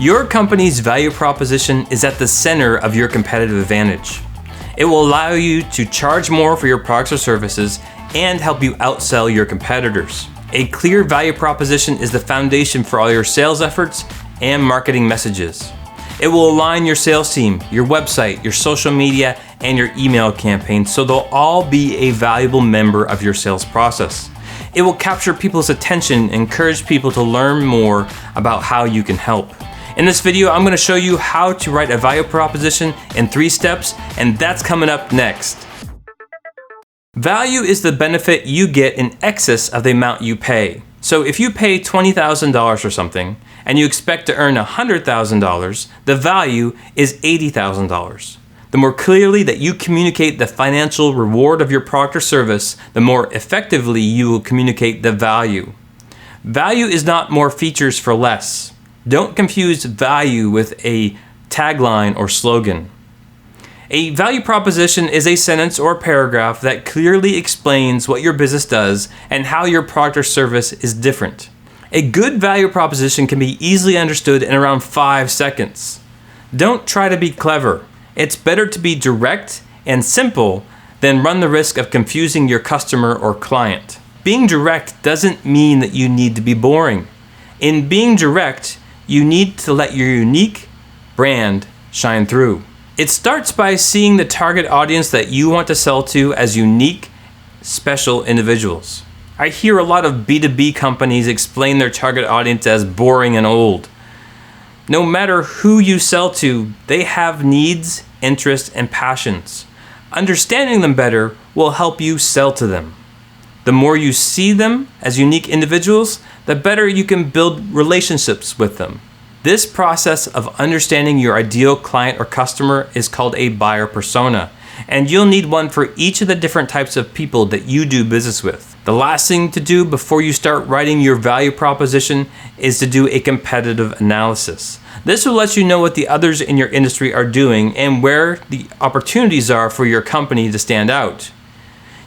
Your company's value proposition is at the center of your competitive advantage. It will allow you to charge more for your products or services and help you outsell your competitors. A clear value proposition is the foundation for all your sales efforts and marketing messages. It will align your sales team, your website, your social media, and your email campaign so they'll all be a valuable member of your sales process. It will capture people's attention and encourage people to learn more about how you can help. In this video, I'm going to show you how to write a value proposition in 3 steps, and that's coming up next. Value is the benefit you get in excess of the amount you pay. So if you pay $20,000 for something and you expect to earn $100,000, the value is $80,000. The more clearly that you communicate the financial reward of your product or service, the more effectively you will communicate the value. Value is not more features for less. Don't confuse value with a tagline or slogan. A value proposition is a sentence or paragraph that clearly explains what your business does and how your product or service is different. A good value proposition can be easily understood in around 5 seconds. Don't try to be clever. It's better to be direct and simple than run the risk of confusing your customer or client. Being direct doesn't mean that you need to be boring. In being direct, you need to let your unique brand shine through. It starts by seeing the target audience that you want to sell to as unique, special individuals. I hear a lot of B2B companies explain their target audience as boring and old. No matter who you sell to, they have needs, interests, and passions. Understanding them better will help you sell to them. The more you see them as unique individuals, the better you can build relationships with them. This process of understanding your ideal client or customer is called a buyer persona, and you'll need one for each of the different types of people that you do business with. The last thing to do before you start writing your value proposition is to do a competitive analysis. This will let you know what the others in your industry are doing and where the opportunities are for your company to stand out.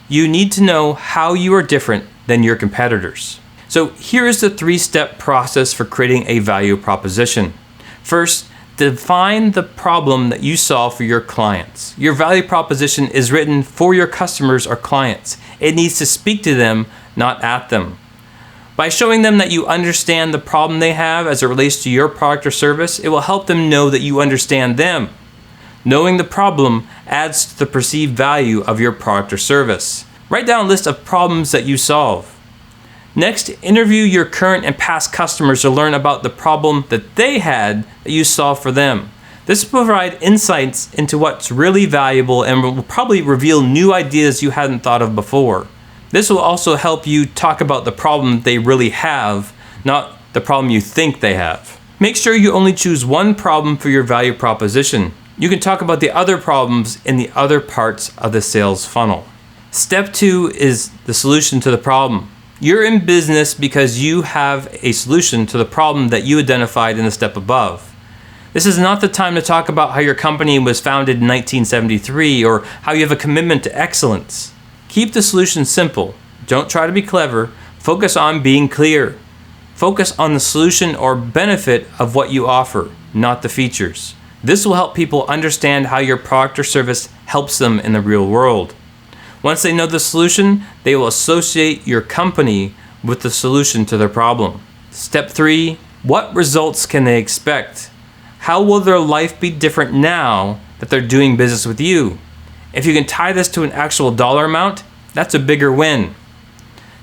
You need to know how you are different than your competitors. So here is the 3-step process for creating a value proposition. First, define the problem that you solve for your clients. Your value proposition is written for your customers or clients. It needs to speak to them, not at them. By showing them that you understand the problem they have as it relates to your product or service, it will help them know that you understand them. Knowing the problem adds to the perceived value of your product or service. Write down a list of problems that you solve. Next, interview your current and past customers to learn about the problem that they had that you solved for them. This will provide insights into what's really valuable and will probably reveal new ideas you hadn't thought of before. This will also help you talk about the problem they really have, not the problem you think they have. Make sure you only choose one problem for your value proposition. You can talk about the other problems in the other parts of the sales funnel. Step 2 is the solution to the problem. You're in business because you have a solution to the problem that you identified in the step above. This is not the time to talk about how your company was founded in 1973 or how you have a commitment to excellence. Keep the solution simple. Don't try to be clever. Focus on being clear. Focus on the solution or benefit of what you offer, not the features. This will help people understand how your product or service helps them in the real world. Once they know the solution, they will associate your company with the solution to their problem. Step 3, what results can they expect? How will their life be different now that they're doing business with you? If you can tie this to an actual dollar amount, that's a bigger win.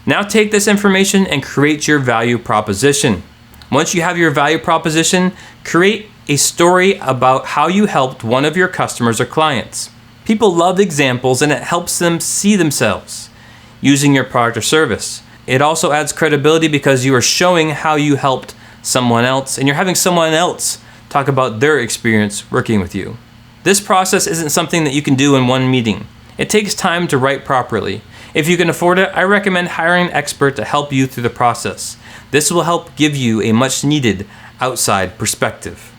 Now take this information and create your value proposition. Once you have your value proposition, create a story about how you helped one of your customers or clients. People love examples and it helps them see themselves using your product or service. It also adds credibility because you are showing how you helped someone else and you're having someone else talk about their experience working with you. This process isn't something that you can do in one meeting. It takes time to write properly. If you can afford it, I recommend hiring an expert to help you through the process. This will help give you a much needed outside perspective.